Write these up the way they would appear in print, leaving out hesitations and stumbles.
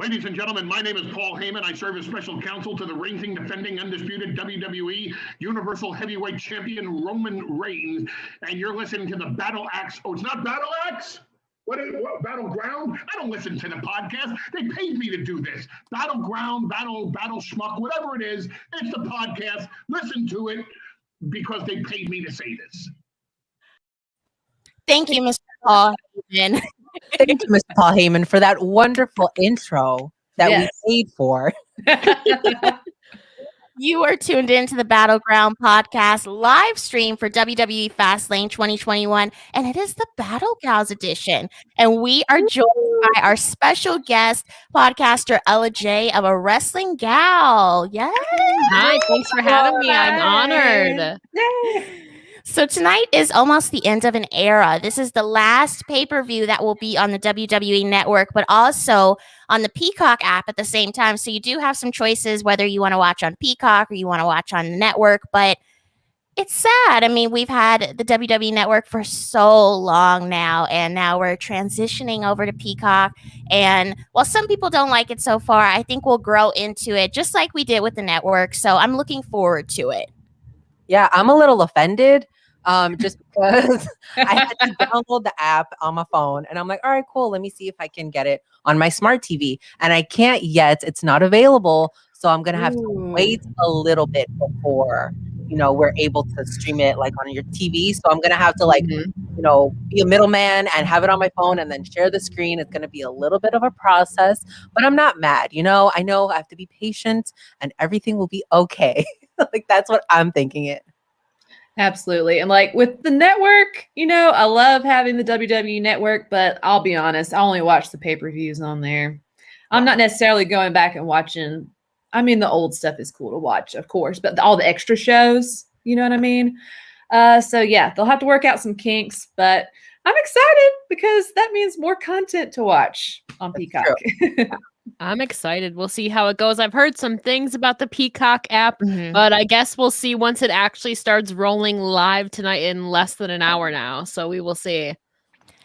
Ladies and gentlemen, my name is Paul Heyman. I serve as special counsel to the reigning, defending, undisputed WWE Universal Heavyweight Champion Roman Reigns, and you're listening to the Battle Axe. Oh, it's not Battle Axe? What Battleground? I don't listen to the podcast. They paid me to do this. Battleground, Battle Schmuck, whatever it is, it's the podcast. Listen to it because they paid me to say this. Thank you, Mr. Paul Heyman. Thank you, Mr. Paul Heyman, for that wonderful intro that we paid for. You are tuned into the Battleground podcast live stream for WWE Fastlane 2021, and it is the Battlegals edition. And we are joined by our special guest, podcaster Ella J of A Wrestling Gal. Yay! Hi, thanks for having me. I'm honored. Yay. So tonight is almost the end of an era. This is the last pay-per-view that will be on the WWE Network, but also on the Peacock app at the same time. So you do have some choices whether you want to watch on Peacock or you want to watch on the network, but it's sad. I mean, we've had the WWE Network for so long now, and now we're transitioning over to Peacock. And while some people don't like it so far, I think we'll grow into it just like we did with the network. So I'm looking forward to it. Yeah, I'm a little offended just because I had to download the app on my phone and I'm like, all right, cool. Let me see if I can get it on my smart TV. And I can't yet. It's not available. So I'm going to have to wait a little bit before, we're able to stream it like on your TV. So I'm going to have to be a middleman and have it on my phone and then share the screen. It's going to be a little bit of a process, but I'm not mad. I know I have to be patient and everything will be okay. Like, that's what I'm thinking it. Absolutely. And like with the network, I love having the WWE Network, but I'll be honest, I only watch the pay-per-views on there. I'm not necessarily going back and watching. I mean, the old stuff is cool to watch, of course, but all the extra shows, you know what I mean? So yeah, they'll have to work out some kinks, but I'm excited because that means more content to watch on Peacock. I'm excited. We'll see how it goes. I've heard some things about the Peacock app, but I guess we'll see once it actually starts rolling live tonight in less than an hour now. So we will see.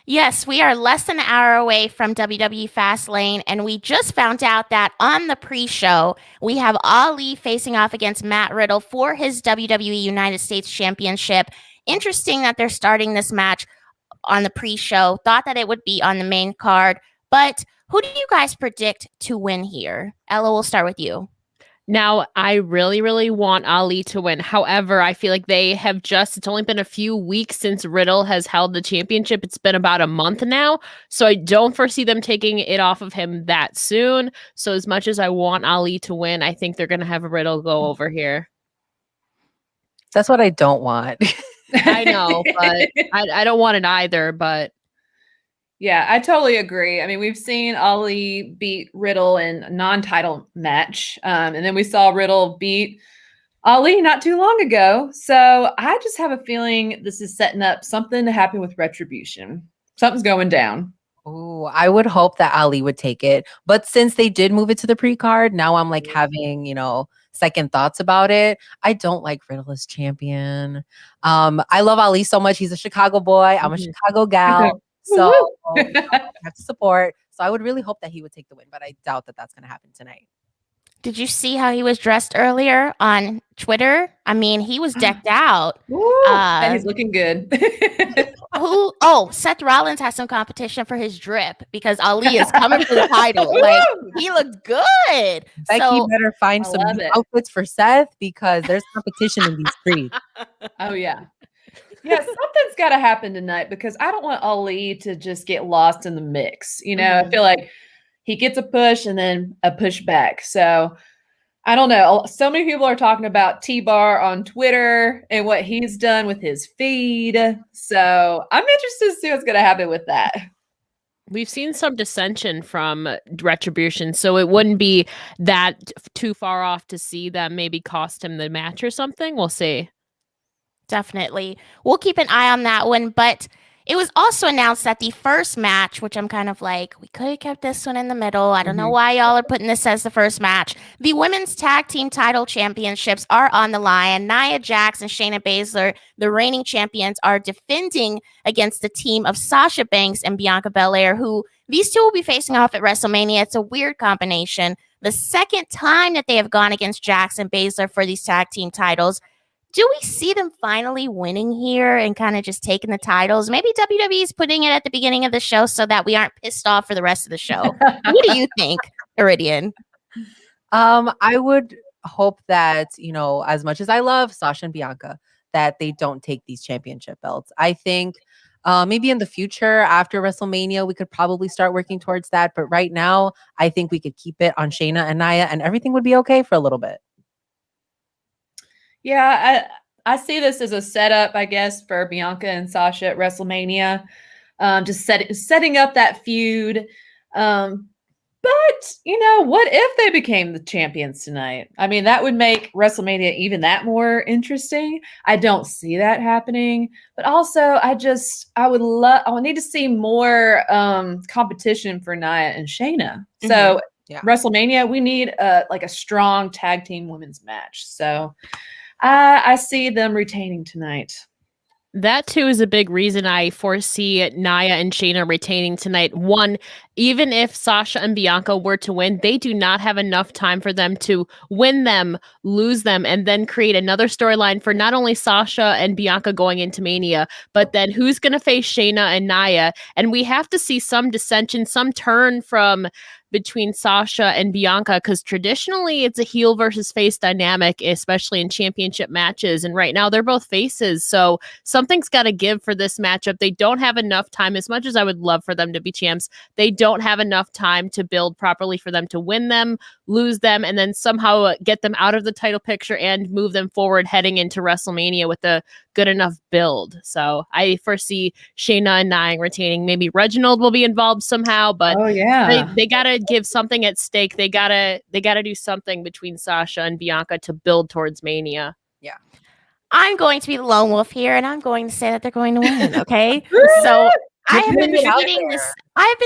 Yes, we are less than an hour away from WWE Fastlane, and we just found out that on the pre-show, we have Ali facing off against Matt Riddle for his WWE United States Championship. Interesting that they're starting this match on the pre-show. Thought that it would be on the main card, but who do you guys predict to win here? Ella, we'll start with you. Now, I really, really want Ali to win. However, I feel like it's only been a few weeks since Riddle has held the championship. It's been about a month now. So I don't foresee them taking it off of him that soon. So as much as I want Ali to win, I think they're going to have Riddle go over here. That's what I don't want. I know, but I don't want it either, but. Yeah, I totally agree. I mean, we've seen Ali beat Riddle in a non-title match. And then we saw Riddle beat Ali not too long ago. So I just have a feeling this is setting up something to happen with Retribution. Something's going down. Oh, I would hope that Ali would take it. But since they did move it to the pre-card, now I'm like having, second thoughts about it. I don't like Riddle as champion. I love Ali so much. He's a Chicago boy. I'm a Chicago gal. So I have to support. So I would really hope that he would take the win, but I doubt that that's going to happen tonight. Did you see how he was dressed earlier on Twitter? I mean, he was decked out. And he's looking good. Seth Rollins has some competition for his drip because Ali is coming for the title. Like, he looked good. Becky better find some new outfits for Seth because there's competition in these creeds. Oh, yeah. Yeah, something's got to happen tonight because I don't want Ali to just get lost in the mix. I feel like he gets a push and then a push back. So I don't know. So many people are talking about T-Bar on Twitter and what he's done with his feed. So I'm interested to see what's going to happen with that. We've seen some dissension from Retribution, so it wouldn't be that too far off to see that maybe cost him the match or something. We'll see. Definitely. We'll keep an eye on that one. But it was also announced that the first match, which I'm kind of like, we could have kept this one in the middle. I don't know why y'all are putting this as the first match. The women's tag team title championships are on the line. Nia Jax and Shayna Baszler, the reigning champions, are defending against the team of Sasha Banks and Bianca Belair, who These two will be facing off at WrestleMania. It's a weird combination. The second time that they have gone against Jax and Baszler for these tag team titles. Do we see them finally winning here and kind of just taking the titles? Maybe WWE is putting it at the beginning of the show so that we aren't pissed off for the rest of the show. What do you think, Iridian? I would hope that, as much as I love Sasha and Bianca, that they don't take these championship belts. I think maybe in the future after WrestleMania, we could probably start working towards that. But right now, I think we could keep it on Shayna and Nia and everything would be okay for a little bit. Yeah, I see this as a setup, I guess, for Bianca and Sasha at WrestleMania. Just setting up that feud. But, what if they became the champions tonight? I mean, that would make WrestleMania even that more interesting. I don't see that happening. But also, I would need to see more competition for Nia and Shayna. Mm-hmm. So, WrestleMania, we need a strong tag team women's match. So, I see them retaining tonight. That too is a big reason I foresee Nia and Shayna retaining tonight. One, even if Sasha and Bianca were to win, they do not have enough time for them to win them, lose them, and then create another storyline for not only Sasha and Bianca going into Mania, but then who's going to face Shayna and Nia. And we have to see some dissension, some turn from between Sasha and Bianca, because traditionally it's a heel versus face dynamic, especially in championship matches. And right now they're both faces. So something's got to give for this matchup. They don't have enough time, as much as I would love for them to be champs. They don't have enough time to build properly for them to win them, lose them, and then somehow get them out of the title picture and move them forward heading into WrestleMania with a good enough build. So I foresee Shayna and Nia retaining. Maybe Reginald will be involved somehow, but they gotta give something at stake. They gotta do something between Sasha and Bianca to build towards Mania. Yeah. I'm going to be the lone wolf here, and I'm going to say that they're going to win. Okay. So I have been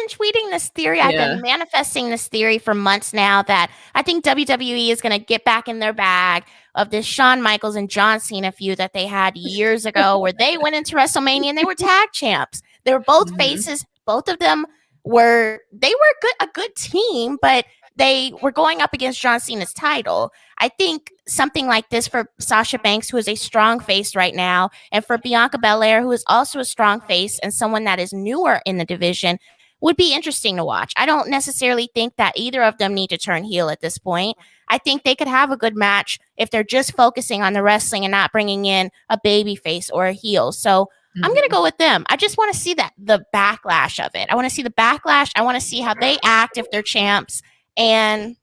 tweeting this theory. I've been manifesting this theory for months now that I think WWE is going to get back in their bag of this Shawn Michaels and John Cena feud that they had years ago, where they went into WrestleMania and they were tag champs. They were both faces. Both of them were a good team, but they were going up against John Cena's title. I think something like this for Sasha Banks, who is a strong face right now, and for Bianca Belair, who is also a strong face and someone that is newer in the division, would be interesting to watch. I don't necessarily think that either of them need to turn heel at this point. I think they could have a good match if they're just focusing on the wrestling and not bringing in a baby face or a heel. So I'm going to go with them. I just want to see the backlash of it. I want to see the backlash. I want to see how they act if they're champs. And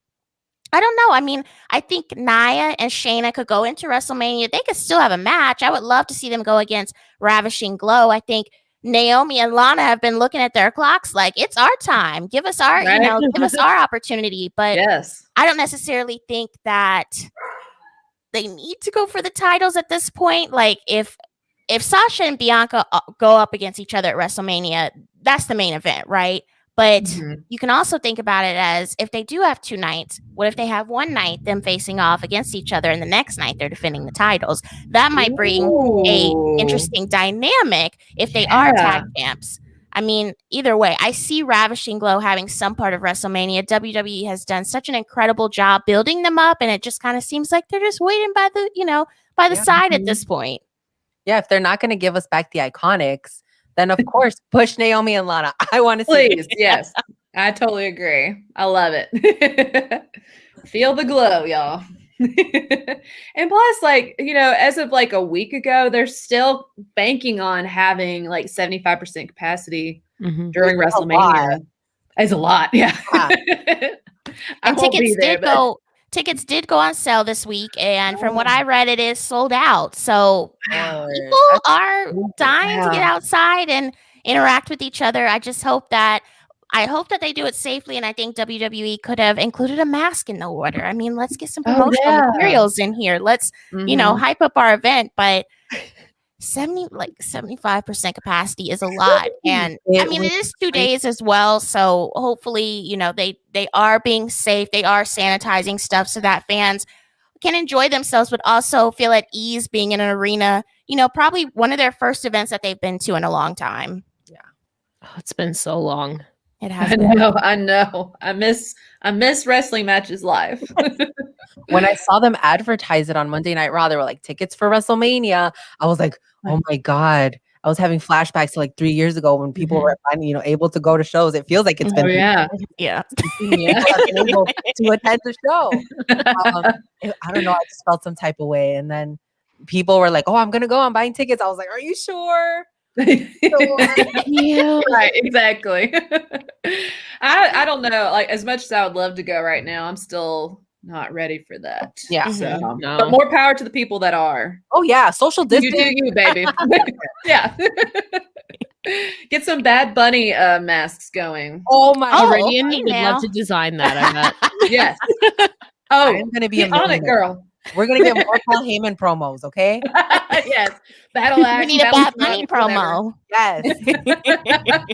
I don't know. I mean, I think Nia and Shayna could go into WrestleMania. They could still have a match. I would love to see them go against Ravishing Glow. I think Naomi and Lana have been looking at their clocks like, it's our time. Give us our, give us our opportunity. But I don't necessarily think that they need to go for the titles at this point. Like, if Sasha and Bianca go up against each other at WrestleMania, that's the main event, right? But you can also think about it as, if they do have two nights, what if they have one night them facing off against each other and the next night they're defending the titles? That might bring a interesting dynamic if they are tag champs. I mean, either way, I see Ravishing Glow having some part of WrestleMania. WWE has done such an incredible job building them up, and it just kind of seems like they're just waiting by the side at this point. Yeah, if they're not going to give us back the Iconics, then of course push Naomi and Lana. I want to see. Please, yes, I totally agree. I love it. Feel the glow, y'all. And plus, as of a week ago, they're still banking on having 75% capacity during WrestleMania. It's a lot, yeah. And tickets did go on sale this week, and from what I read, it is sold out. So people are dying to get outside and interact with each other. I hope that they do it safely, and I think WWE could have included a mask in the order. I mean, let's get some promotional materials in here. Let's hype up our event, but 75% capacity is a lot. And it is 2 days as well. So hopefully, they are being safe. They are sanitizing stuff so that fans can enjoy themselves, but also feel at ease being in an arena, probably one of their first events that they've been to in a long time. Yeah. Oh, it's been so long. It has been. I know. I miss wrestling matches live. When I saw them advertise it on Monday Night Raw, they were like tickets for WrestleMania. I was like, oh my God. I was having flashbacks to like 3 years ago when people were finally, able to go to shows. It feels like it's been yeah. Yeah. able to attend the show. I don't know. I just felt some type of way. And then people were like, oh, I'm going to go. I'm buying tickets. I was like, are you sure? Yeah. Right, exactly. I don't know. Like, as much as I would love to go right now, I'm still not ready for that. Yeah. So, No. but more power to the people that are. Oh, yeah. Social You distance. do you, baby. Yeah. Get some Bad Bunny masks going. Oh, my Oh, God. Iridian okay would now. love to design that, I bet. Yes. Oh, I'm going to be get on it, girl. We're going to get more Paul Heyman promos, okay? Yes. Battle axe. We need a battle Bad front, Bunny whatever. promo.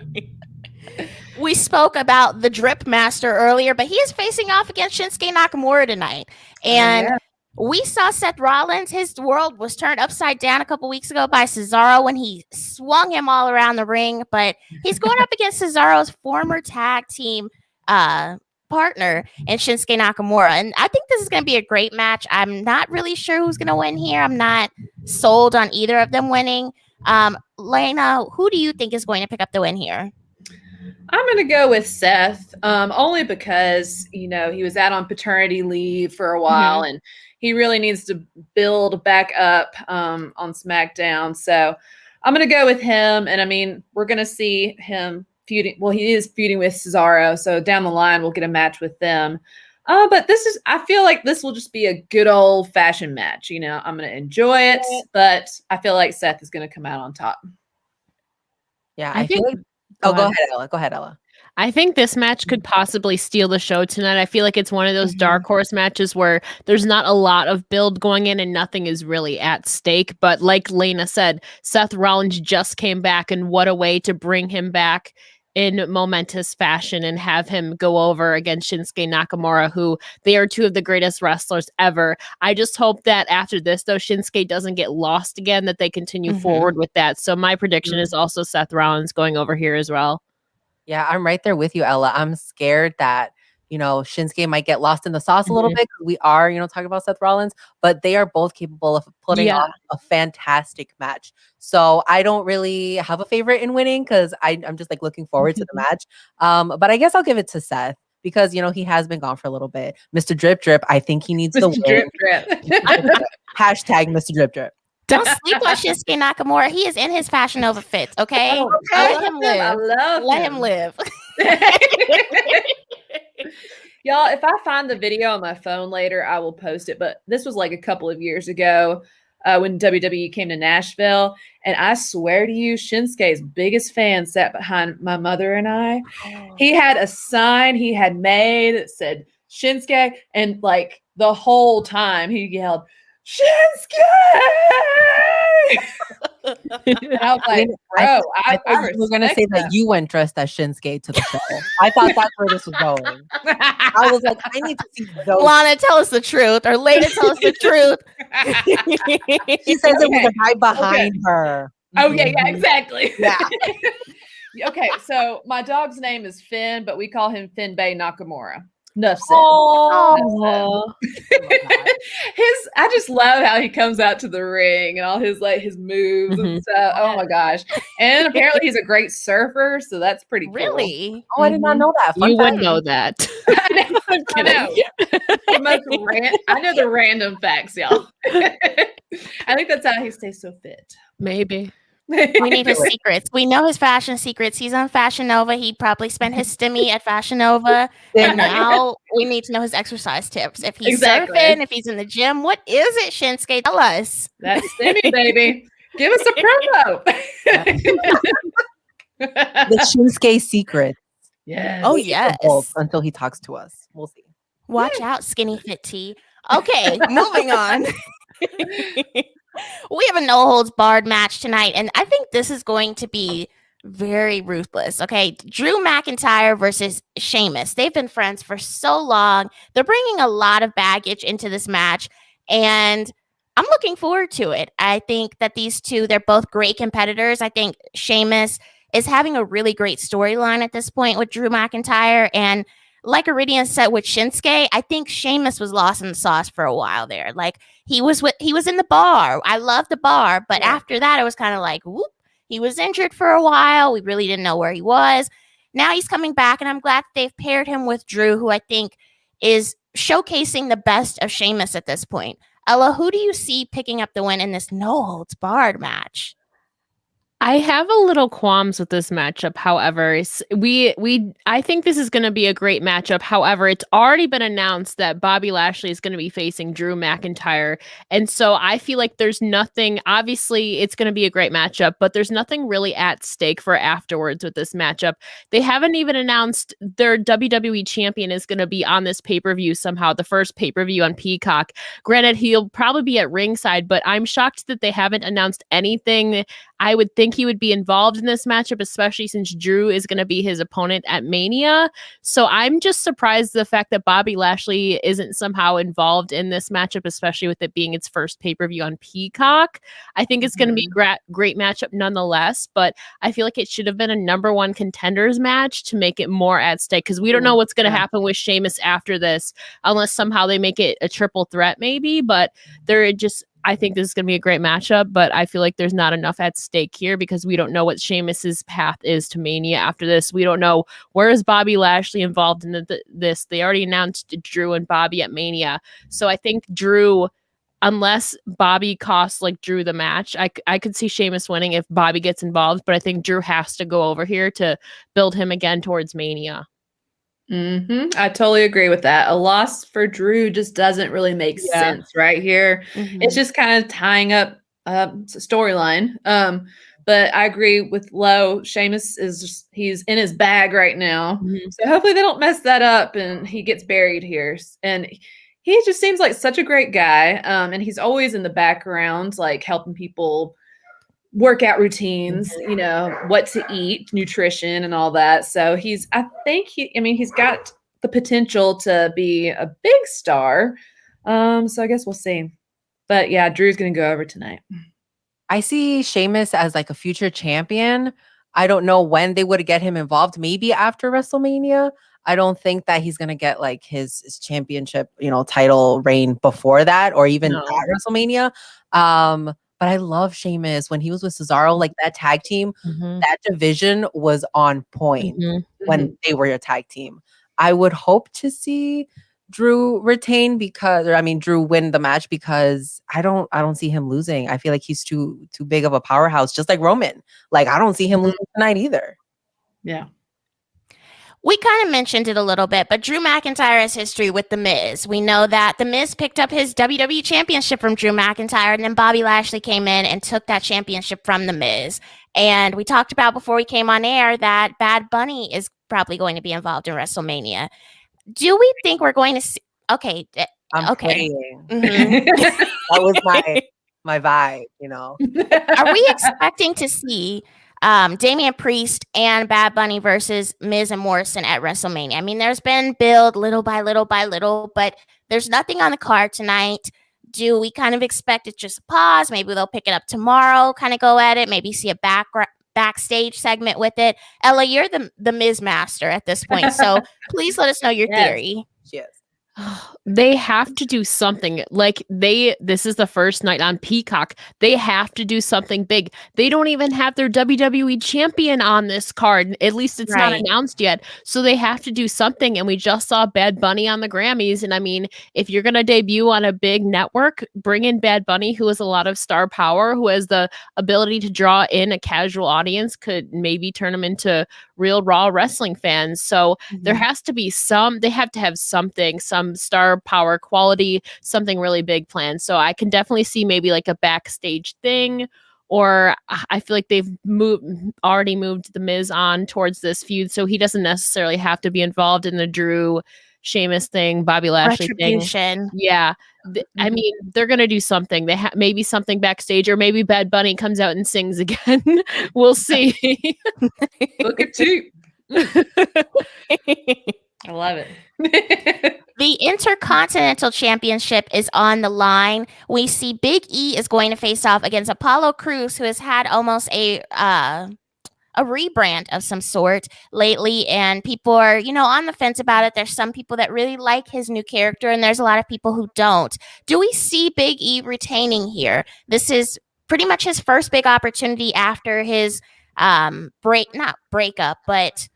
We spoke about the Drip Master earlier, but he is facing off against Shinsuke Nakamura tonight. And we saw Seth Rollins. His world was turned upside down a couple weeks ago by Cesaro when he swung him all around the ring. But he's going up against Cesaro's former tag team partner and Shinsuke Nakamura. And I think this is going to be a great match. I'm not really sure who's going to win here. I'm not sold on either of them winning. Lena, who do you think is going to pick up the win here? I'm going to go with Seth, only because, he was out on paternity leave for a while and he really needs to build back up on SmackDown. So I'm going to go with him. And I mean, we're going to see him feuding. Well, he is feuding with Cesaro. So down the line, we'll get a match with them. But I feel like this will just be a good old fashioned match. I'm going to enjoy it, but I feel like Seth is going to come out on top. Yeah, I feel think- like. Oh, go ahead, Ella. Go ahead, Ella. I think this match could possibly steal the show tonight. I feel like it's one of those dark horse matches where there's not a lot of build going in and nothing is really at stake. But like Lena said, Seth Rollins just came back, and what a way to bring him back in momentous fashion and have him go over against Shinsuke Nakamura, who they are two of the greatest wrestlers ever. I just hope that after this, though, Shinsuke doesn't get lost again, that they continue forward with that. So my prediction is also Seth Rollins going over here as well. Yeah, I'm right there with you, Ella. I'm scared that, Shinsuke might get lost in the sauce a little bit because we are, talking about Seth Rollins, but they are both capable of putting on a fantastic match. So I don't really have a favorite in winning because I'm just like looking forward to the match. But I guess I'll give it to Seth because, he has been gone for a little bit. Mr. Drip Drip, I think he needs the win. Drip, drip. Hashtag Mr. Drip Drip. Don't sleep on Shinsuke Nakamura. He is in his Fashion Nova fits, okay? Let him live. Let him live. Y'all, if I find the video on my phone later, I will post it. But this was like a couple of years ago when WWE came to Nashville. And I swear to you, Shinsuke's biggest fan sat behind my mother and I. He had a sign he had made that said Shinsuke. And like the whole time he yelled, Shinsuke! And I was like, bro, I thought you were going to say that you went dressed as Shinsuke to the show. I thought that's where this was going. I was like, I need to see those. Lana, tell us the truth. Or Lena, tell us the truth. She says it was a guy behind her. Okay, yeah, exactly. Yeah. Okay, so my dog's name is Finn, but we call him Finn Bay Nakamura. Enough said. Oh, I just love how he comes out to the ring and all his moves and stuff. Oh my gosh. And apparently he's a great surfer, so that's pretty cool. Really? Oh, I did not know that. you would know that. I know. I know the random facts, y'all. I think that's how he stays so fit. Maybe. We need his secrets. We know his fashion secrets. He's on Fashion Nova. He probably spent his stimmy at Fashion Nova. And now we need to know his exercise tips. If he's surfing, if he's in the gym, what is it, Shinsuke? Tell us. That's stimmy, baby. Give us a promo. The Shinsuke secret. Yes. Oh, yes. Until he talks to us. We'll see. Watch out, Skinny Fit T. Okay, moving on. We have a no holds barred match tonight, and I think this is going to be very ruthless. Okay, Drew McIntyre versus Sheamus. They've been friends for so long. They're bringing a lot of baggage into this match, and I'm looking forward to it. I think that these two, they're both great competitors. I think Sheamus is having a really great storyline at this point with Drew McIntyre. And like Iridian said with Shinsuke, I think Sheamus was lost in the sauce for a while there. Like he was in the bar. I love the bar, but after that it was kind of like, whoop, he was injured for a while. We really didn't know where he was. Now he's coming back, and I'm glad that they've paired him with Drew, who I think is showcasing the best of Sheamus at this point. Ella, who do you see picking up the win in this no-holds-barred match? I have a little qualms with this matchup. However, I think this is going to be a great matchup. However, it's already been announced that Bobby Lashley is going to be facing Drew McIntyre. And so I feel like there's nothing, obviously it's going to be a great matchup, but there's nothing really at stake for afterwards with this matchup. They haven't even announced their WWE champion is going to be on this pay-per-view somehow, the first pay-per-view on Peacock. Granted, he'll probably be at ringside, but I'm shocked that they haven't announced anything. I would think he would be involved in this matchup, especially since Drew is going to be his opponent at Mania. So I'm just surprised the fact that Bobby Lashley isn't somehow involved in this matchup, especially with it being its first pay-per-view on Peacock. I think it's going to be a great matchup nonetheless, but I feel like it should have been a number one contenders match to make it more at stake, because we don't know what's going to happen with Sheamus after this, unless somehow they make it a triple threat maybe, but I think this is going to be a great matchup, but I feel like there's not enough at stake here because we don't know what Sheamus's path is to Mania after this. We don't know where is Bobby Lashley involved in this. They already announced Drew and Bobby at Mania. So I think Drew, unless Bobby costs like Drew the match, I could see Sheamus winning if Bobby gets involved, but I think Drew has to go over here to build him again towards Mania. I totally agree with that. A loss for Drew just doesn't really make sense right here. It's just kind of tying up a storyline. But I agree with Lo. Sheamus he's in his bag right now. So hopefully they don't mess that up and he gets buried here. And he just seems like such a great guy. And he's always in the background, like helping people workout routines, you know, what to eat, nutrition and all that. So he's got the potential to be a big star. So I guess we'll see. But yeah, Drew's going to go over tonight. I see Sheamus as like a future champion. I don't know when they would get him involved. Maybe after WrestleMania. I don't think that he's going to get like his championship, title reign before that or even at WrestleMania. But I love Sheamus when he was with Cesaro, like that tag team, that division was on point when they were a tag team. I would hope to see Drew retain Drew win the match because I don't see him losing. I feel like he's too big of a powerhouse, just like Roman. Like I don't see him losing tonight either. Yeah. We kind of mentioned it a little bit, but Drew McIntyre has history with The Miz. We know that The Miz picked up his WWE Championship from Drew McIntyre, and then Bobby Lashley came in and took that championship from The Miz. And we talked about before we came on air that Bad Bunny is probably going to be involved in WrestleMania. Do we think we're going to see? Okay. I'm praying. That was my vibe, Are we expecting to see Damian Priest and Bad Bunny versus Miz and Morrison at WrestleMania? I mean, there's been build little by little by little, but there's nothing on the card tonight. Do we kind of expect it just a pause? Maybe they'll pick it up tomorrow, kind of go at it, maybe see a backstage segment with it. Ella, you're the Miz master at this point, so please let us know your theory. Yes. They have to do something. This is the first night on Peacock. They have to do something big. They don't even have their WWE champion on this card. At least it's not announced yet. So they have to do something. And we just saw Bad Bunny on the Grammys. And I mean, if you're going to debut on a big network, bring in Bad Bunny, who has a lot of star power, who has the ability to draw in a casual audience, could maybe turn them into real Raw wrestling fans. So there has to be they have to have something, some star power quality, something really big planned. So I can definitely see maybe like a backstage thing, or I feel like they've already moved The Miz on towards this feud. So he doesn't necessarily have to be involved in the Drew Sheamus thing, Bobby Lashley thing. Yeah. I mean, they're going to do something. They maybe something backstage, or maybe Bad Bunny comes out and sings again. We'll see. Look at you. I love it. The Intercontinental Championship is on the line. We see Big E is going to face off against Apollo Crews, who has had almost a a rebrand of some sort lately, and people are, on the fence about it. There's some people that really like his new character, and there's a lot of people who don't. Do we see Big E retaining here? This is pretty much his first big opportunity after his not breakup, but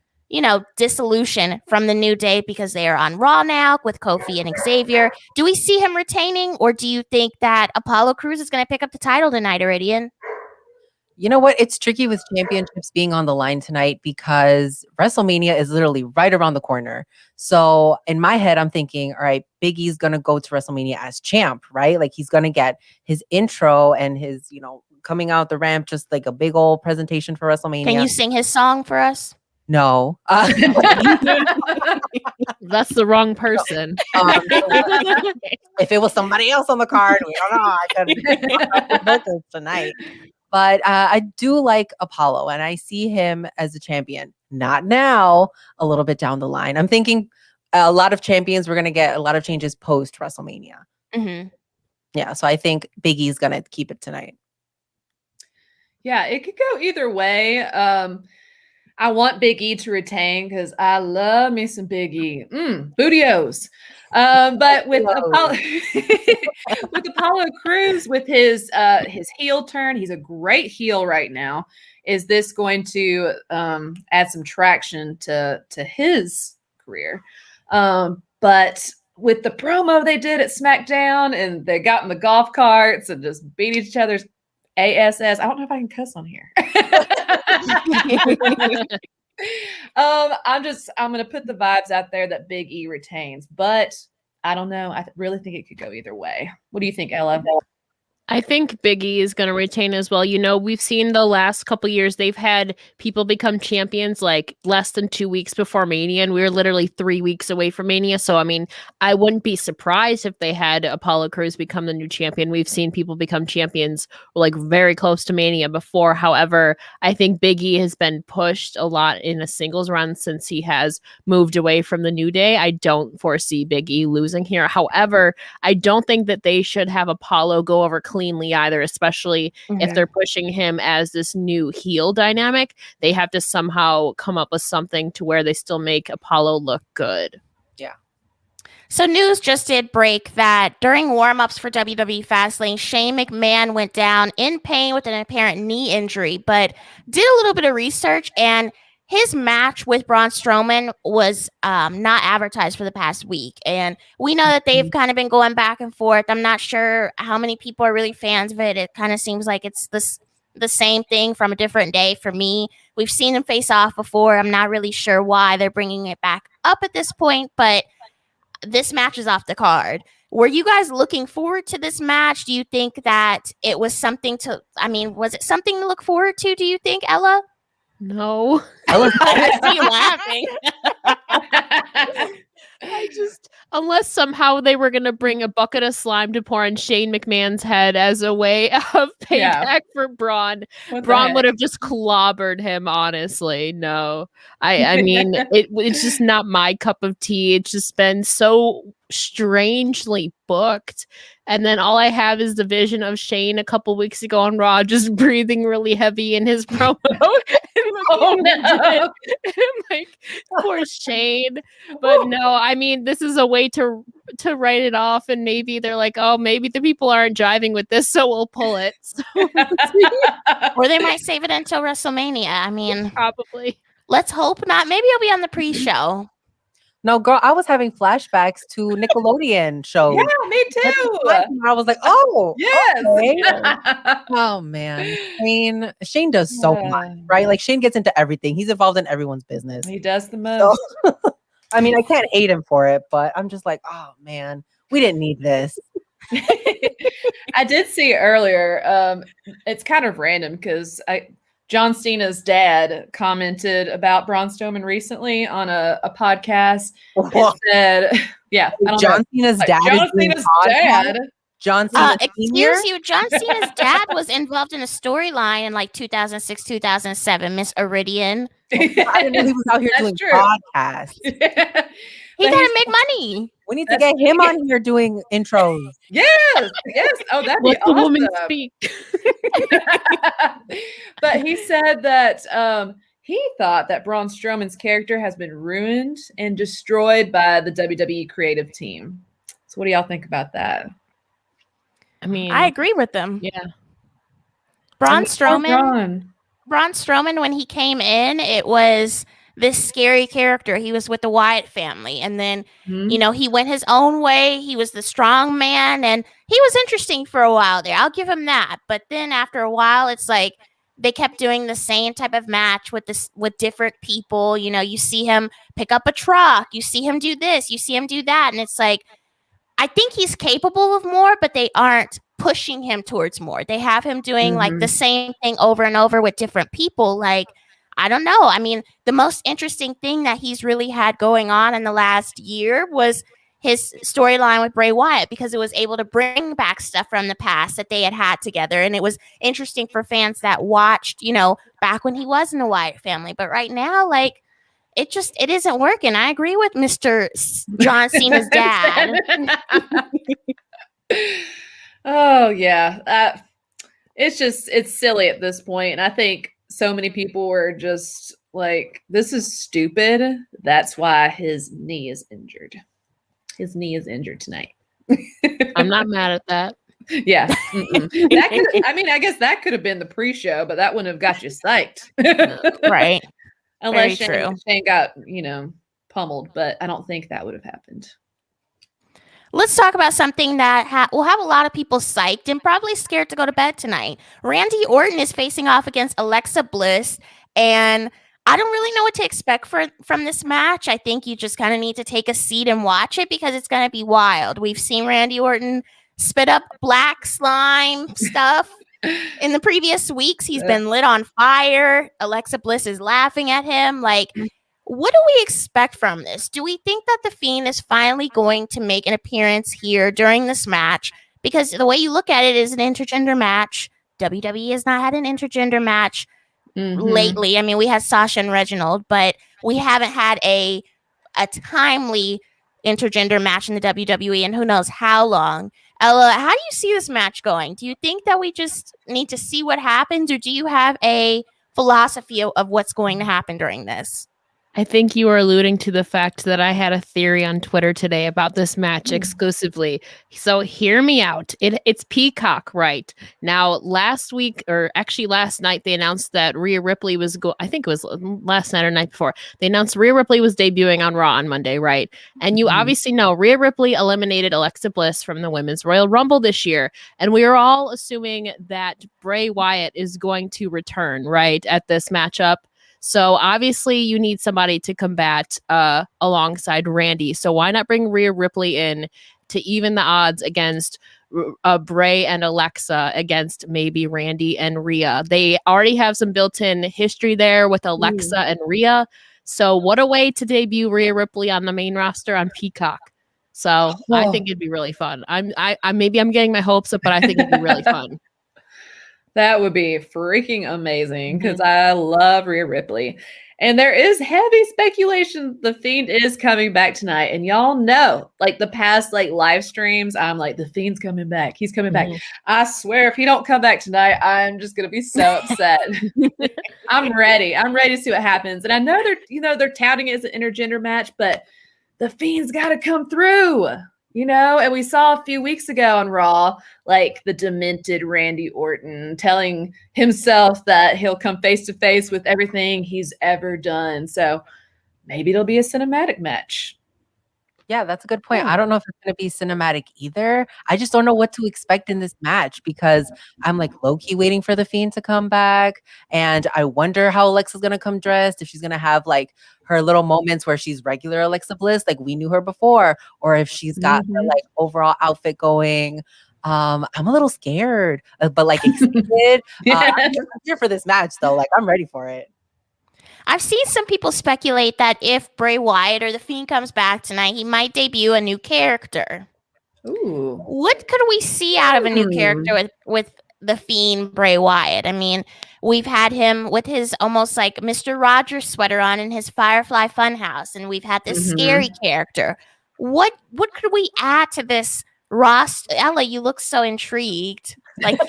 dissolution from the New Day, because they are on Raw now with Kofi and Xavier. Do we see him retaining, or do you think that Apollo Crews is going to pick up the title tonight, Iridian? You know what? It's tricky with championships being on the line tonight because WrestleMania is literally right around the corner. So in my head, I'm thinking, all right, Big E's going to go to WrestleMania as champ, right? Like he's going to get his intro and his, coming out the ramp, just like a big old presentation for WrestleMania. Can you sing his song for us? No. That's the wrong person. If it was somebody else on the card, we don't know. I could tonight. But I do like Apollo, and I see him as a champion. Not now, a little bit down the line. I'm thinking a lot of champions, we're going to get a lot of changes post WrestleMania. Mm-hmm. Yeah, so I think Big E's going to keep it tonight. Yeah, it could go either way. I want Big E to retain because I love me some Big E. Bootios. But with Apollo, with Apollo Crews, with his heel turn, he's a great heel right now. Is this going to add some traction to his career? But with the promo they did at SmackDown, and they got in the golf carts and just beat each other's ass. I don't know if I can cuss on here. I'm gonna put the vibes out there that Big E retains, but I don't know. I really think it could go either way. What do you think, Ella? I think Big E is going to retain as well. We've seen the last couple years, they've had people become champions like less than 2 weeks before Mania, and we were literally 3 weeks away from Mania. So, I wouldn't be surprised if they had Apollo Crews become the new champion. We've seen people become champions like very close to Mania before. However, I think Big E has been pushed a lot in a singles run since he has moved away from the New Day. I don't foresee Big E losing here. However, I don't think that they should have Apollo go over cleanly either, especially if they're pushing him as this new heel dynamic. They have to somehow come up with something to where they still make Apollo look good. Yeah. So news just did break that during warm-ups for WWE Fastlane, Shane McMahon went down in pain with an apparent knee injury, but did a little bit of research, and his match with Braun Strowman was not advertised for the past week. And we know that they've kind of been going back and forth. I'm not sure how many people are really fans of it. It kind of seems like it's the same thing from a different day for me. We've seen them face off before. I'm not really sure why they're bringing it back up at this point, but this match is off the card. Were you guys looking forward to this match? Do you think that it was something was it something to look forward to, do you think, Ella? No. I see you laughing. Unless somehow they were going to bring a bucket of slime to pour on Shane McMahon's head as a way of payback for Braun. Braun would have just clobbered him, honestly. No. It's just not my cup of tea. It's just been so strangely booked. And then all I have is the vision of Shane a couple weeks ago on Raw just breathing really heavy in his promo. Oh, no. I'm like, poor Shane. But no, this is a way to write it off, and maybe they're like, oh, maybe the people aren't jiving with this, so we'll pull it. So, or they might save it until WrestleMania. Probably. Let's hope not. Maybe I'll be on the pre-show. No, girl, I was having flashbacks to Nickelodeon shows. Yeah, me too. I was like, oh, yes. Okay. Oh, man. Shane does so much, right? Like, Shane gets into everything. He's involved in everyone's business. He does the most. So, I can't hate him for it, but I'm just like, oh, man, we didn't need this. I did see earlier, it's kind of random because John Cena's dad commented about Braun Strowman recently on a podcast and said, yeah. John Cena's dad John Cena's dad. John Cena excuse you, John Cena's dad was involved in a storyline in like 2006, 2007, Miss Iridian. I didn't know he was out here doing podcasts. He gotta make money. We need to get him on here doing intros. Yes. Oh, that'd be awesome. The woman speak. But he said that he thought that Braun Strowman's character has been ruined and destroyed by the WWE creative team. So what do y'all think about that? I mean, I agree with them. yeah. Braun Poor Strowman, when he came in, it was this scary character. He was with the Wyatt family, and then Mhm. he went his own way. He was the strong man, and he was interesting for a while there. I'll give him that. But then after a while, it's like they kept doing the same type of match with different people. You see him pick up a truck, you see him do this, you see him do that, and it's like, I think he's capable of more, but they aren't pushing him towards more. They have him doing like the same thing over and over with different people. Like, I don't know. I mean, the most interesting thing that he's really had going on in the last year was his storyline with Bray Wyatt, because it was able to bring back stuff from the past that they had together. And it was interesting for fans that watched, back when he was in the Wyatt family. But right now, like, it isn't working. I agree with Mr. John Cena's dad. Oh yeah. It's silly at this point. And I think so many people were just like, this is stupid. That's why his knee is injured. His knee is injured tonight. I'm not mad at that. Yeah. I guess that could have been the pre-show, but that wouldn't have got you psyched. Right. Unless Very Shane got, pummeled, but I don't think that would have happened. Let's talk about something that will have a lot of people psyched and probably scared to go to bed tonight. Randy Orton is facing off against Alexa Bliss, and I don't really know what to expect from this match. I think you just kind of need to take a seat and watch it, because it's going to be wild. We've seen Randy Orton spit up black slime stuff in the previous weeks. He's been lit on fire. Alexa Bliss is laughing at him. Like, what do we expect from this? Do we think that The Fiend is finally going to make an appearance here during this match? Because the way you look at it is an intergender match. WWE has not had an intergender match lately. I mean, we had Sasha and Reginald, but we haven't had a timely intergender match in the WWE in who knows how long. Ella, how do you see this match going? Do you think that we just need to see what happens, or do you have a philosophy of what's going to happen during this? I think you were alluding to the fact that I had a theory on Twitter today about this match exclusively. So hear me out. It's Peacock, right? Now, last week, or actually last night, they announced that Rhea Ripley was I think it was last night or night before. They announced Rhea Ripley was debuting on Raw on Monday, right? And you obviously know Rhea Ripley eliminated Alexa Bliss from the Women's Royal Rumble this year. And we are all assuming that Bray Wyatt is going to return, right, at this matchup. So obviously you need somebody to combat alongside Randy. So why not bring Rhea Ripley in to even the odds against Bray and Alexa against maybe Randy and Rhea? They already have some built-in history there with Alexa and Rhea. So what a way to debut Rhea Ripley on the main roster on Peacock. So I think it'd be really fun. Maybe I'm getting my hopes up, but I think it'd be really fun. That would be freaking amazing, because I love Rhea Ripley. And there is heavy speculation The Fiend is coming back tonight. And y'all know, like the past live streams, I'm like, The Fiend's coming back. He's coming back. I swear, if he don't come back tonight, I'm just going to be so upset. I'm ready. I'm ready to see what happens. And I know they're touting it as an intergender match, but The Fiend's got to come through. And we saw a few weeks ago on Raw, like the demented Randy Orton telling himself that he'll come face to face with everything he's ever done. So maybe it'll be a cinematic match. Yeah, that's a good point. I don't know if it's going to be cinematic either. I just don't know what to expect in this match, because I'm like low-key waiting for The Fiend to come back. And I wonder how Alexa's going to come dressed, if she's going to have like her little moments where she's regular Alexa Bliss, like we knew her before, or if she's got her like overall outfit going. I'm a little scared, but like excited. I'm here for this match though. Like I'm ready for it. I've seen some people speculate that if Bray Wyatt or The Fiend comes back tonight, he might debut a new character. Ooh. What could we see out of a new character with The Fiend, Bray Wyatt? I mean, we've had him with his almost like Mr. Rogers sweater on in his Firefly Funhouse, and we've had this scary character. What could we add to this roster? Ella, you look so intrigued. Like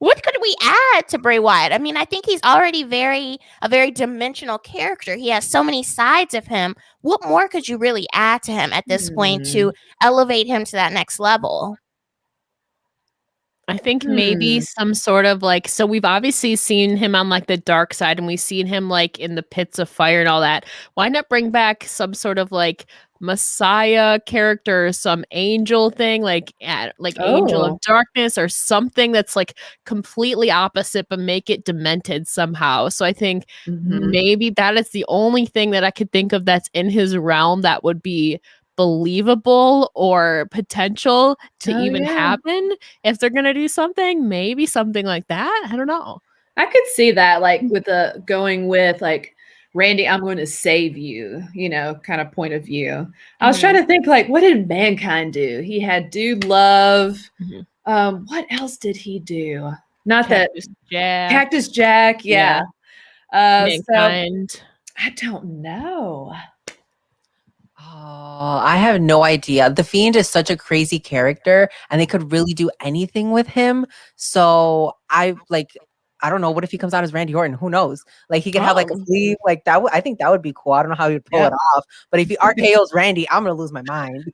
What could we add to Bray Wyatt? I mean, I think he's already a very dimensional character. He has so many sides of him. What more could you really add to him at this point to elevate him to that next level? I think maybe some sort of like, so we've obviously seen him on like the dark side and we've seen him like in the pits of fire and all that. Why not bring back some sort of like Messiah character, some angel thing, like Angel of Darkness or something that's like completely opposite, but make it demented somehow. So I think maybe that is the only thing that I could think of that's in his realm that would be believable or potential to even happen if they're gonna do something. Maybe something like that. I don't know. I could see that, like with the going with like Randy, I'm going to save you, kind of point of view. I was trying to think, like, what did Mankind do? He had Dude Love. What else did he do? Not Cactus that Jack. Cactus Jack, yeah. Mankind. So I don't know. Oh, I have no idea. The Fiend is such a crazy character, and they could really do anything with him. So I don't know. What if he comes out as Randy Orton? Who knows? Like he could have like a sleeve like that. I think that would be cool. I don't know how he would pull it off, but if he RKO's Randy, I'm gonna lose my mind.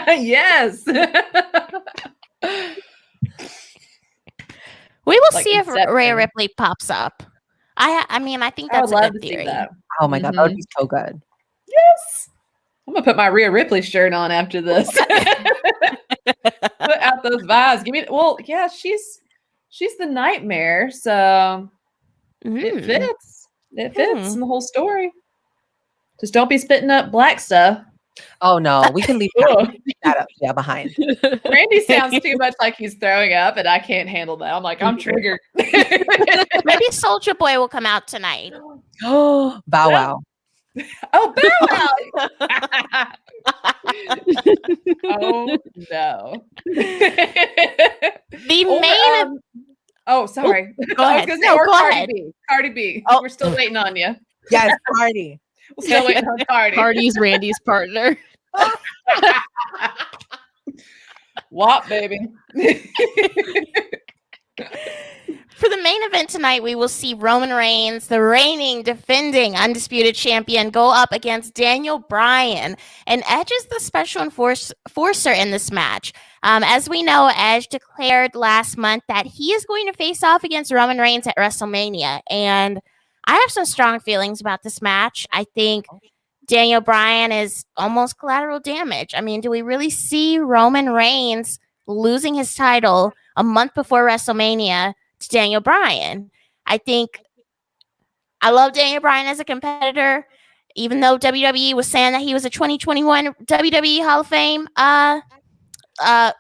Yes. We will see if Rhea Ripley pops up. I mean, I think that's a good theory. Oh my god, that would be so good. Yes. I'm gonna put my Rhea Ripley shirt on after this. Put out those vibes. Yeah, she's the nightmare, so it fits. It fits in the whole story. Just don't be spitting up black stuff. Oh no, we can leave that up behind. Randy sounds too much like he's throwing up, and I can't handle that. I'm like, I'm triggered. Maybe Soulja Boy will come out tonight. Oh, Bow Wow. Oh, Bow Wow. Oh no. Sorry. Go ahead. Cardi B. We're still waiting on you. Yes, Cardi. We're still waiting on Cardi. Cardi's Randy's partner. WAP, baby. For the main event tonight, we will see Roman Reigns, the reigning, defending, undisputed champion, go up against Daniel Bryan. And Edge is the special enforcer in this match. As we know, Edge declared last month that he is going to face off against Roman Reigns at WrestleMania. And I have some strong feelings about this match. I think Daniel Bryan is almost collateral damage. I mean, do we really see Roman Reigns losing his title a month before WrestleMania to Daniel Bryan? I think I love Daniel Bryan as a competitor, even though WWE was saying that he was a 2021 WWE Hall of Fame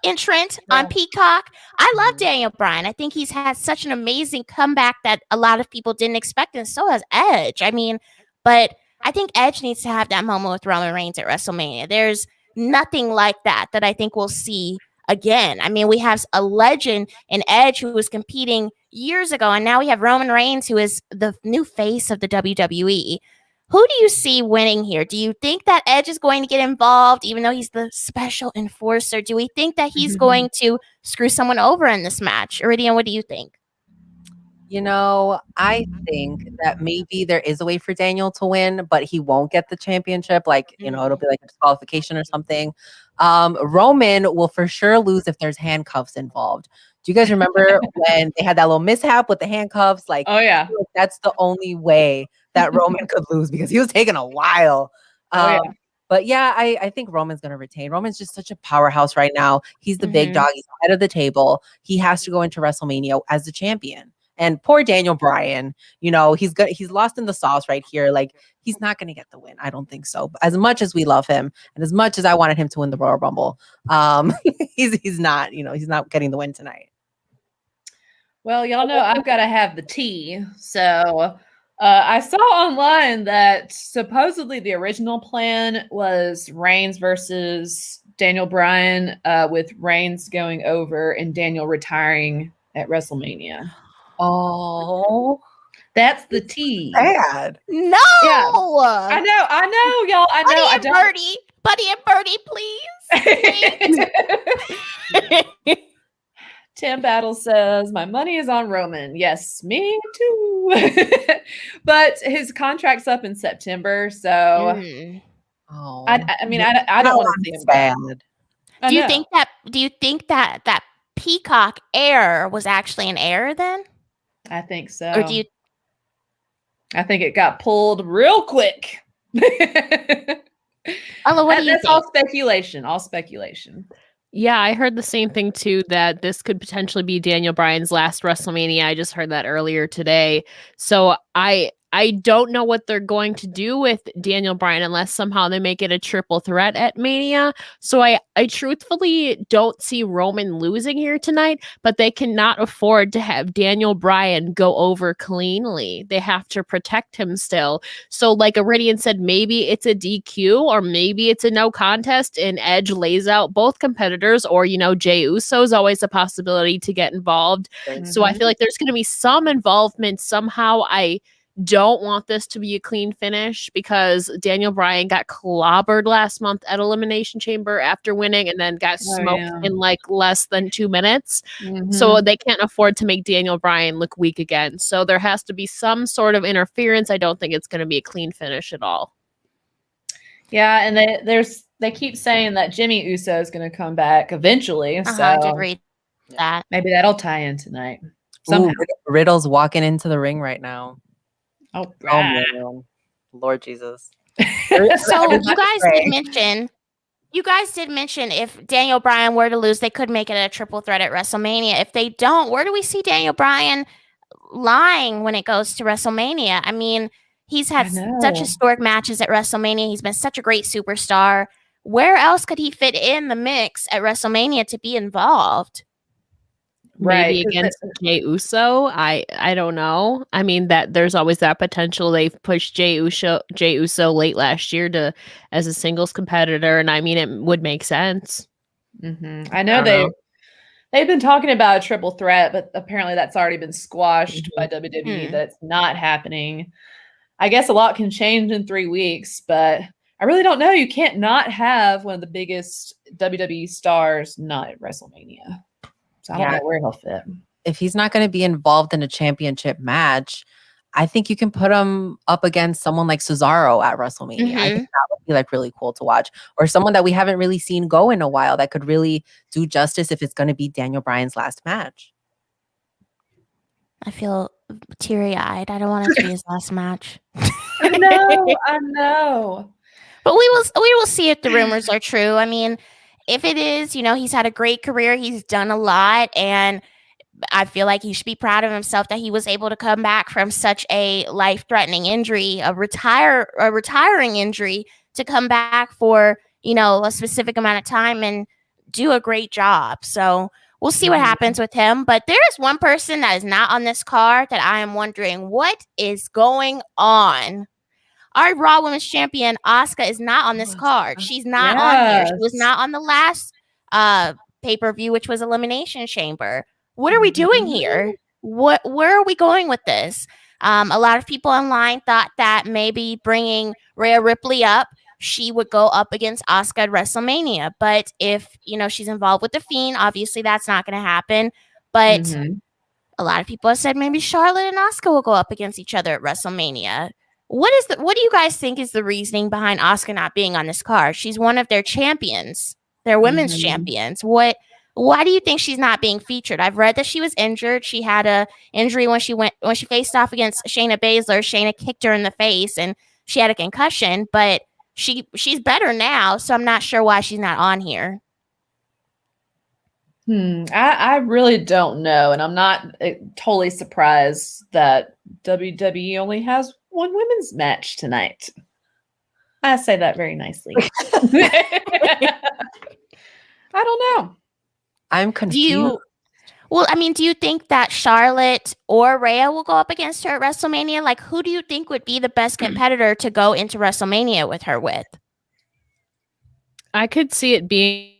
entrant on Peacock. I love Daniel Bryan. I think he's had such an amazing comeback that a lot of people didn't expect, and so has Edge. I mean, but I think Edge needs to have that moment with Roman Reigns at WrestleMania. There's nothing like that I think we'll see again. I mean, we have a legend in Edge who was competing years ago, and now we have Roman Reigns, who is the new face of the WWE. Who do you see winning here? Do you think that Edge is going to get involved, even though he's the special enforcer? Do we think that he's going to screw someone over in this match? Iridian, what do you think? I think that maybe there is a way for Daniel to win, but he won't get the championship. Like, it'll be like a disqualification or something. Roman will for sure lose if there's handcuffs involved. Do you guys remember when they had that little mishap with the handcuffs? Like, oh yeah, that's the only way that Roman could lose because he was taking a while. But yeah, I think Roman's going to retain. Roman's just such a powerhouse right now. He's the big dog. He's head of the table. He has to go into WrestleMania as the champion. And poor Daniel Bryan, he's lost in the sauce right here. Like, he's not going to get the win. I don't think so. But as much as we love him and as much as I wanted him to win the Royal Rumble, he's not, he's not getting the win tonight. Well, y'all know I've got to have the tea. So I saw online that supposedly the original plan was Reigns versus Daniel Bryan, with Reigns going over and Daniel retiring at WrestleMania. Oh, that's the tea. Bad. No. Yeah. I know, y'all. I know. Buddy and Birdie, please. Tim Battle says, my money is on Roman. Yes, me too. But his contract's up in September, so Oh, I mean, I don't want to see him go. Do you think that Peacock error was actually an error then? I think so. Or do you? I think it got pulled real quick. Ella, what do you That's think? all speculation. All speculation. Yeah, I heard the same thing too, that this could potentially be Daniel Bryan's last WrestleMania. I just heard that earlier today. So I don't know what they're going to do with Daniel Bryan unless somehow they make it a triple threat at Mania. So I truthfully don't see Roman losing here tonight, but they cannot afford to have Daniel Bryan go over cleanly. They have to protect him still. So like Iridian said, maybe it's a DQ or maybe it's a no contest and Edge lays out both competitors, or, Jey Uso is always a possibility to get involved. So I feel like there's going to be some involvement somehow. I don't want this to be a clean finish because Daniel Bryan got clobbered last month at Elimination Chamber after winning and then got smoked in like less than 2 minutes. So they can't afford to make Daniel Bryan look weak again. So there has to be some sort of interference. I don't think it's going to be a clean finish at all. Yeah, and they keep saying that Jimmy Uso is going to come back eventually. So I did read that. Maybe that'll tie in tonight. Ooh, Riddle's walking into the ring right now. Oh, man. Lord Jesus. So you guys did mention if Daniel Bryan were to lose, they could make it a triple threat at WrestleMania. If they don't, where do we see Daniel Bryan lying when it goes to WrestleMania? I mean, he's had such historic matches at WrestleMania. He's been such a great superstar. Where else could he fit in the mix at WrestleMania to be involved? Maybe against Jey Uso. I don't know. I mean, that there's always that potential. They've pushed Jey Uso late last year as a singles competitor, and I mean, it would make sense. I know they've been talking about a triple threat, but apparently that's already been squashed by WWE. That's not happening. I guess a lot can change in 3 weeks, but I really don't know. You can't not have one of the biggest WWE stars not at WrestleMania. So I don't know where he'll fit. If he's not going to be involved in a championship match, I think you can put him up against someone like Cesaro at WrestleMania. I think that would be like really cool to watch. Or someone that we haven't really seen go in a while that could really do justice if it's going to be Daniel Bryan's last match. I feel teary-eyed. I don't want it to be his last match. I know. But we will see if the rumors are true. I mean, if it is, he's had a great career. He's done a lot. And I feel like he should be proud of himself that he was able to come back from such a life-threatening injury, a retiring injury, to come back for, a specific amount of time and do a great job. So we'll see what happens with him. But there is one person that is not on this card that I am wondering what is going on. Our Raw Women's Champion, Asuka, is not on this card. She's not on here. She was not on the last pay-per-view, which was Elimination Chamber. What are we doing here? Where are we going with this? A lot of people online thought that maybe bringing Rhea Ripley up, she would go up against Asuka at WrestleMania. But if, she's involved with The Fiend, obviously that's not going to happen. But a lot of people have said maybe Charlotte and Asuka will go up against each other at WrestleMania. What do you guys think is the reasoning behind Asuka not being on this card? She's one of their champions, their women's champions. Why do you think she's not being featured? I've read that she was injured. She had a injury when she faced off against Shayna Baszler. Shayna kicked her in the face and she had a concussion, but she's better now, so I'm not sure why she's not on here. I really don't know, and I'm not totally surprised that WWE only has one women's match tonight. I say that very nicely. I don't know. I'm confused. Do you think that Charlotte or Rhea will go up against her at WrestleMania? Like, who do you think would be the best competitor to go into WrestleMania with her with? I could see it being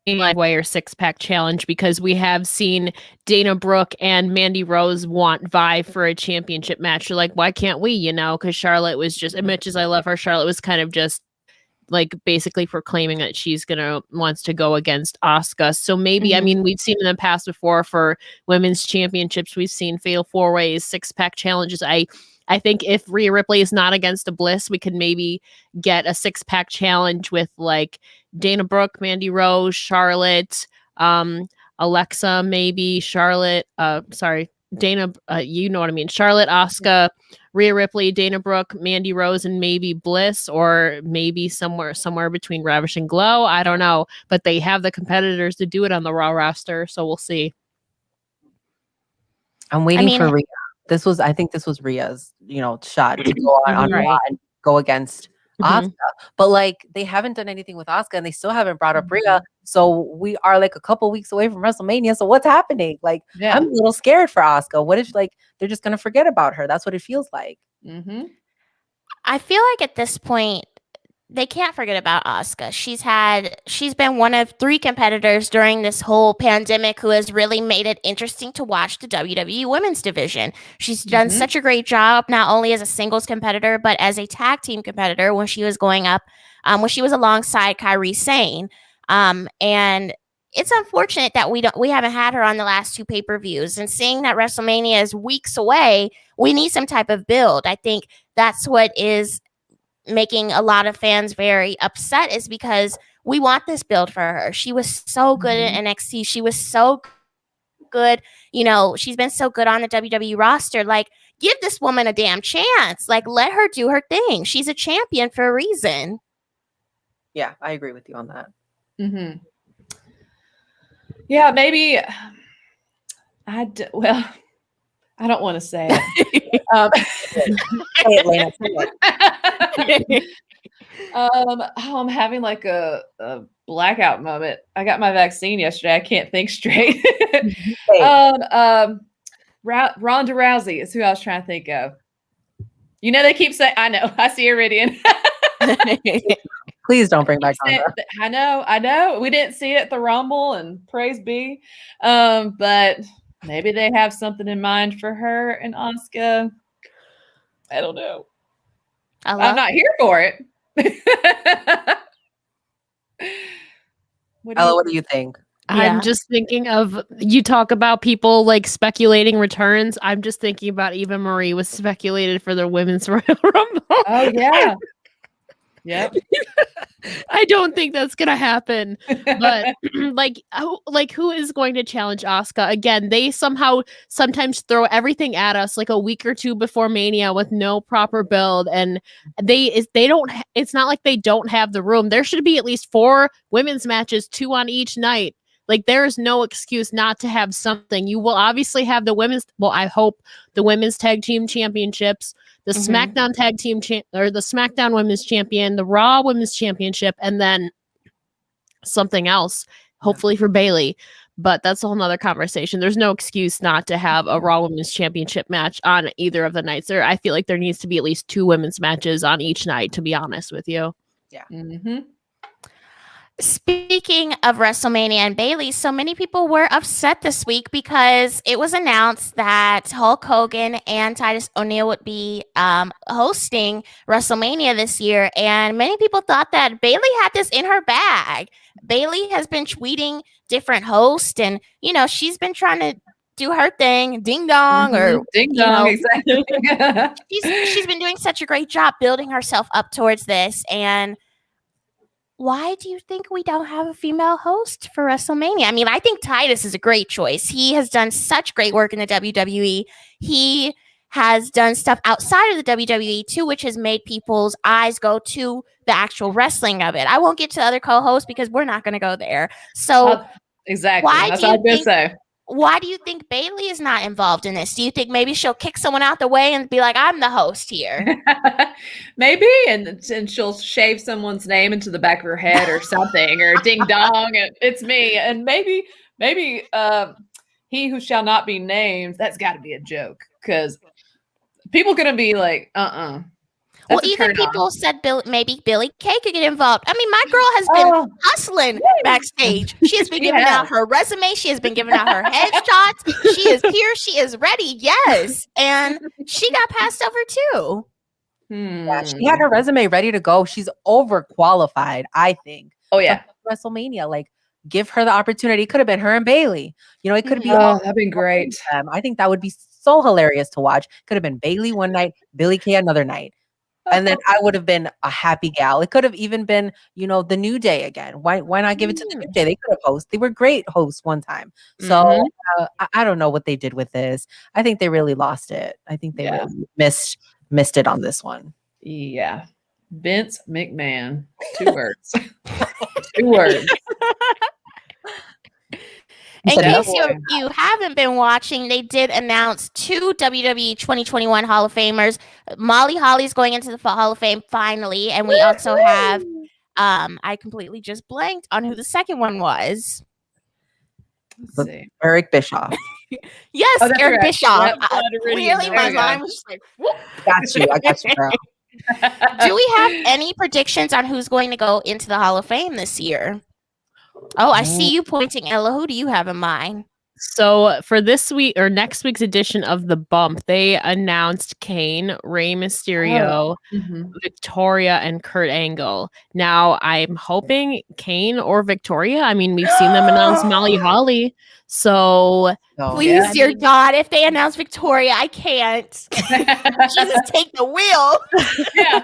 like way or six-pack challenge because we have seen Dana Brooke and Mandy Rose vie for a championship match. You're like, why can't we? Because Charlotte was just, as much as I love her, Charlotte was kind of just like basically proclaiming that she's wants to go against Asuka. So maybe, I mean, we've seen in the past before for women's championships, we've seen fatal 4-ways, 6-pack challenges. I think if Rhea Ripley is not against a Bliss, we could maybe get a 6-pack challenge with like Dana Brooke, Mandy Rose, Charlotte, Alexa, maybe Charlotte, Dana, you know what I mean? Charlotte, Asuka, Rhea Ripley, Dana Brooke, Mandy Rose, and maybe Bliss, or maybe somewhere between Ravish and Glow. I don't know, but they have the competitors to do it on the Raw roster, so we'll see. I'm waiting for Rhea. I think this was Rhea's, shot to go on Raw and go against Asuka. But like, they haven't done anything with Asuka, and they still haven't brought up Rhea. So we are like a couple weeks away from WrestleMania. So what's happening? Like, I'm a little scared for Asuka. What if like they're just gonna forget about her? That's what it feels like. I feel like at this point they can't forget about Asuka. She's been one of 3 competitors during this whole pandemic who has really made it interesting to watch the WWE women's division. She's done such a great job, not only as a singles competitor, but as a tag team competitor when she was going up, when she was alongside Kairi Sane. And it's unfortunate that we haven't had her on the last 2 pay-per-views, and seeing that WrestleMania is weeks away, we need some type of build. I think that's what is making a lot of fans very upset, is because we want this build for her. She was so good in NXT. She was so good. She's been so good on the WWE roster. Like, give this woman a damn chance. Like, let her do her thing. She's a champion for a reason. Yeah, I agree with you on that. Yeah, maybe. I don't want to say it. Say it, Lena, say it. I'm having like a blackout moment. I got my vaccine yesterday. I can't think straight. Ronda Rousey is who I was trying to think of. They keep saying, I know, I see Iridian. Please don't bring back Ronda. I know. We didn't see it at the Rumble, and praise be. But maybe they have something in mind for her and Asuka. I don't know. I'm not here for it. What do you think? I'm just thinking of, you talk about people like speculating returns. I'm just thinking about Eva Marie was speculated for the Women's Royal Rumble. Oh, yeah. Yep. I don't think that's gonna happen. But who is going to challenge Asuka again? They sometimes throw everything at us like a week or 2 before Mania with no proper build, and they don't. It's not like they don't have the room. There should be at least 4 women's matches, 2 on each night. Like, there is no excuse not to have something. You will obviously have the women's. Well, I hope the women's tag team championships, the SmackDown tag team or the SmackDown Women's Champion, the Raw Women's Championship, and then something else, hopefully for Bayley. But that's a whole nother conversation. There's no excuse not to have a Raw Women's Championship match on either of the nights. I feel like there needs to be at least 2 women's matches on each night, to be honest with you. Yeah. Speaking of WrestleMania and Bayley, so many people were upset this week because it was announced that Hulk Hogan and Titus O'Neil would be hosting WrestleMania this year, and many people thought that Bayley had this in her bag. Bayley has been tweeting different hosts, and she's been trying to do her thing, ding dong, or ding dong, exactly. she's been doing such a great job building herself up towards this, and why do you think we don't have a female host for WrestleMania? I mean, I think Titus is a great choice. He has done such great work in the WWE. He has done stuff outside of the WWE too, which has made people's eyes go to the actual wrestling of it. I won't get to other co-hosts because we're not going to go there. So exactly. That's what I was going to say. Why do you think Bayley is not involved in this? Do you think maybe she'll kick someone out the way and be like, I'm the host here? Maybe, and she'll shave someone's name into the back of her head or something, or ding dong, it's me. And maybe he who shall not be named, that's got to be a joke, because people going to be like, Well, even people said maybe Billie Kay could get involved. I mean, my girl has been hustling backstage. She has been giving out her resume. She has been giving out her headshots. She is here. She is ready. Yes. And she got passed over too. Yeah, she had her resume ready to go. She's overqualified, I think. Oh yeah. WrestleMania, like give her the opportunity. It could have been her and Bailey. You know, it could be. Oh, that'd been great. I think that would be so hilarious to watch. Could have been Bailey one night, Billie Kay another night. And then I would have been a happy gal. It could have even been, you know, the New Day again. Why not give it to the New Day? They could have hosted. They were great hosts one time. So I don't know what they did with this. I think they really lost it. I think they really missed it on this one. Yeah. Vince McMahon. 2 words. 2 words. In case you haven't been watching, they did announce 2 WWE 2021 Hall of Famers. Molly Holly's going into the Hall of Fame finally, and we also have I completely just blanked on who the second one was. Let's see. Eric Bischoff. Yes, Eric Bischoff. Yep, Really, my mind was just like, whoop. I got you, girl. Do we have any predictions on who's going to go into the Hall of Fame this year? Oh, I see you pointing, Ella. Who do you have in mind? So for this week or next week's edition of The Bump, they announced Kane, Rey Mysterio, Victoria, and Kurt Angle. Now, I'm hoping Kane or Victoria. I mean, we've seen them announce Molly Holly. So please, dear God, if they announce Victoria, I can't. Jesus, take the wheel. Yeah.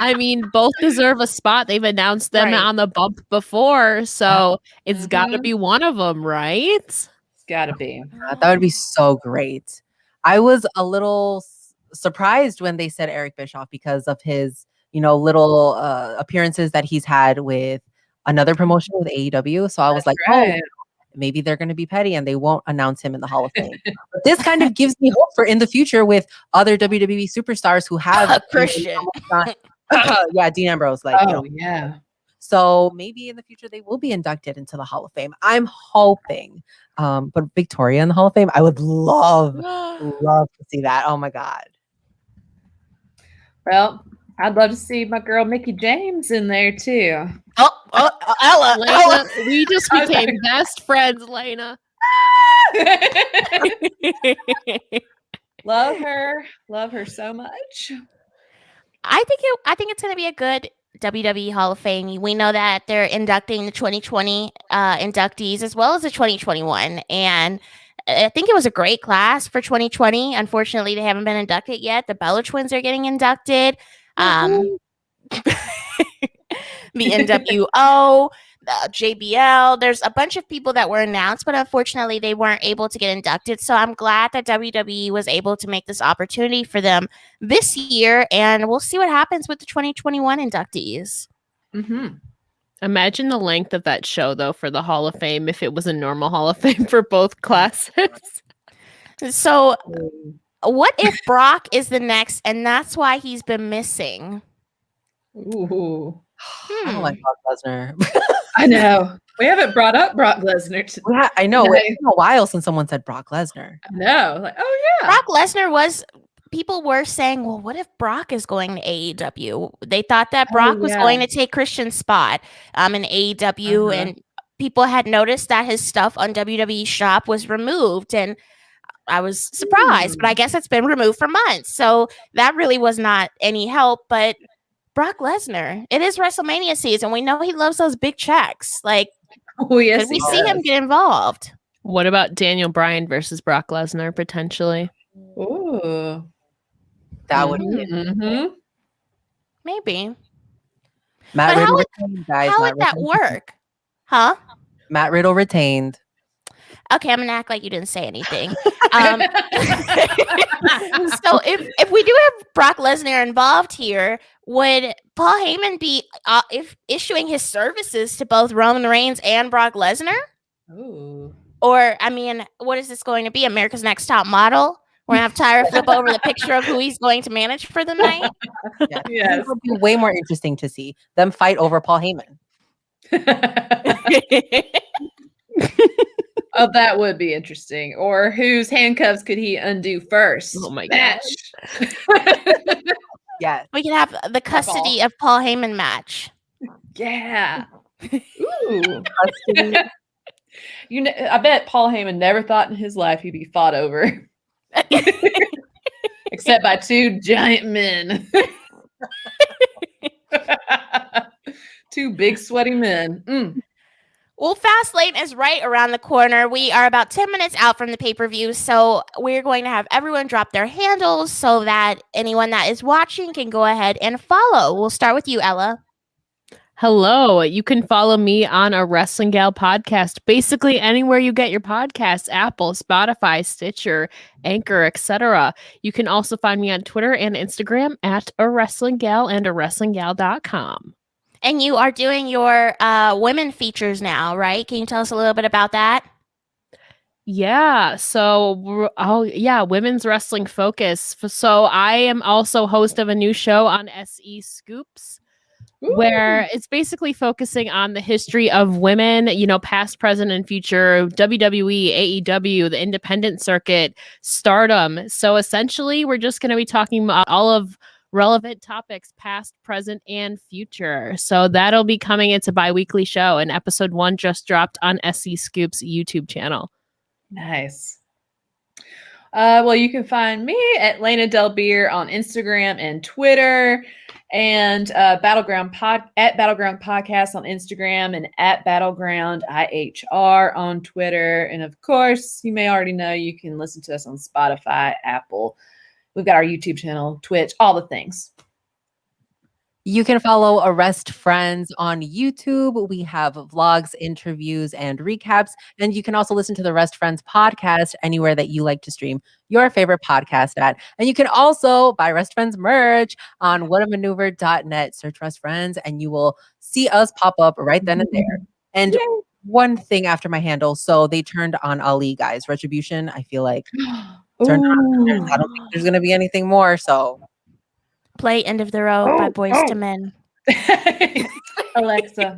I mean, both deserve a spot. They've announced them on The Bump before. So it's got to be one of them, right? It's got to be. That would be so great. I was a little surprised when they said Eric Bischoff because of his, you know, little appearances that he's had with another promotion with AEW. So I was like, oh, maybe they're going to be petty and they won't announce him in the Hall of Fame. But this kind of gives me hope for in the future with other WWE superstars who have Christian. Dean Ambrose. Like, you know. Yeah. So maybe in the future they will be inducted into the Hall of Fame. I'm hoping. But Victoria in the Hall of Fame, I would love to see that. Oh my God. Well, I'd love to see my girl Mickie James in there too. Ella. Lena, we just became best friends, Lena. Love her so much. I think it's going to be a good WWE Hall of Fame. We know that they're inducting the 2020 inductees as well as the 2021, and I think it was a great class for 2020. Unfortunately, they haven't been inducted yet. The Bella twins are getting inducted. The NWO, the JBL. There's a bunch of people that were announced, but unfortunately they weren't able to get inducted. So I'm glad that WWE was able to make this opportunity for them this year, and we'll see what happens with the 2021 inductees. Imagine the length of that show, though, for the Hall of Fame if it was a normal Hall of Fame for both classes. So what if Brock is the next, and that's why he's been missing? Ooh. I don't like Brock Lesnar. I know. We haven't brought up Brock Lesnar today. Yeah, I know. It's been a while since someone said Brock Lesnar. I know. Like, oh yeah. Brock Lesnar was. People were saying, well, what if Brock is going to AEW? They thought that Brock was going to take Christian's spot in AEW, and people had noticed that his stuff on WWE Shop was removed, and I was surprised, but I guess it's been removed for months, so that really was not any help. But Brock Lesnar, it is WrestleMania season. We know he loves those big checks. Like, could we see him get involved? What about Daniel Bryan versus Brock Lesnar potentially? Ooh. That would maybe. Matt But Riddle retained, guys. How would that work? Huh? Matt Riddle retained. Okay, I'm gonna act like you didn't say anything. So if we do have Brock Lesnar involved here, would Paul Heyman be issuing his services to both Roman Reigns and Brock Lesnar? Ooh. Or, I mean, what is this going to be? America's Next Top Model? We're going to have Tyra flip over the picture of who he's going to manage for the night? It would be way more interesting to see them fight over Paul Heyman. Oh, that would be interesting. Or whose handcuffs could he undo first? Oh my gosh. Yeah. We can have the custody of Paul Heyman match. Yeah. Ooh. I bet Paul Heyman never thought in his life he'd be fought over. Except by 2 giant men. Two big sweaty men. Well, Fastlane is right around the corner. We are about 10 minutes out from the pay-per-view, so we're going to have everyone drop their handles so that anyone that is watching can go ahead and follow. We'll start with you, Ella. Hello. You can follow me on a Wrestling Gal podcast, basically anywhere you get your podcasts, Apple, Spotify, Stitcher, Anchor, etc. You can also find me on Twitter and Instagram at a Wrestling Gal and a WrestlingGal.com. And you are doing your women features now, right? Can you tell us a little bit about that? Yeah. So, women's wrestling focus. So I am also host of a new show on SE Scoops, where it's basically focusing on the history of women, past, present, and future, WWE, AEW, the independent circuit, Stardom. So essentially, we're just going to be talking about all of relevant topics, past, present, and future. So that'll be coming. It's a bi-weekly show, and episode 1 just dropped on SC Scoop's YouTube channel. Nice. Well, you can find me at Lena Del Beer on Instagram and Twitter, and Battleground Podcast on Instagram, and at Battleground IHR on Twitter. And of course, you may already know you can listen to us on Spotify, Apple. We've got our YouTube channel, Twitch, all the things. You can follow Arrest Friends on YouTube. We have vlogs, interviews, and recaps. And you can also listen to the Arrest Friends podcast anywhere that you like to stream your favorite podcast at. And you can also buy Arrest Friends merch on whatamaneuver.net. Search Arrest Friends, and you will see us pop up right then and there. And one thing after my handle, so they turned on Ali, guys. Retribution, I feel like turned on. I don't think there's going to be anything more, so... Play End of the Road by Boyz II Men. Alexa.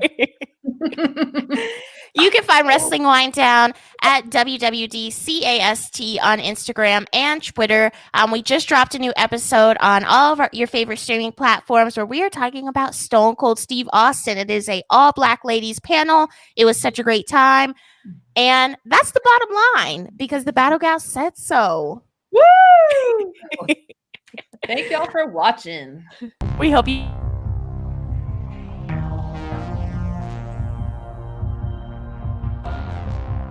You can find Wrestling Wind Down at WWDCAST on Instagram and Twitter. We just dropped a new episode on all of your favorite streaming platforms where we are talking about Stone Cold Steve Austin. It is a all Black ladies panel. It was such a great time. And that's the bottom line because the Battle Gals said so. Woo! Thank y'all for watching. We hope you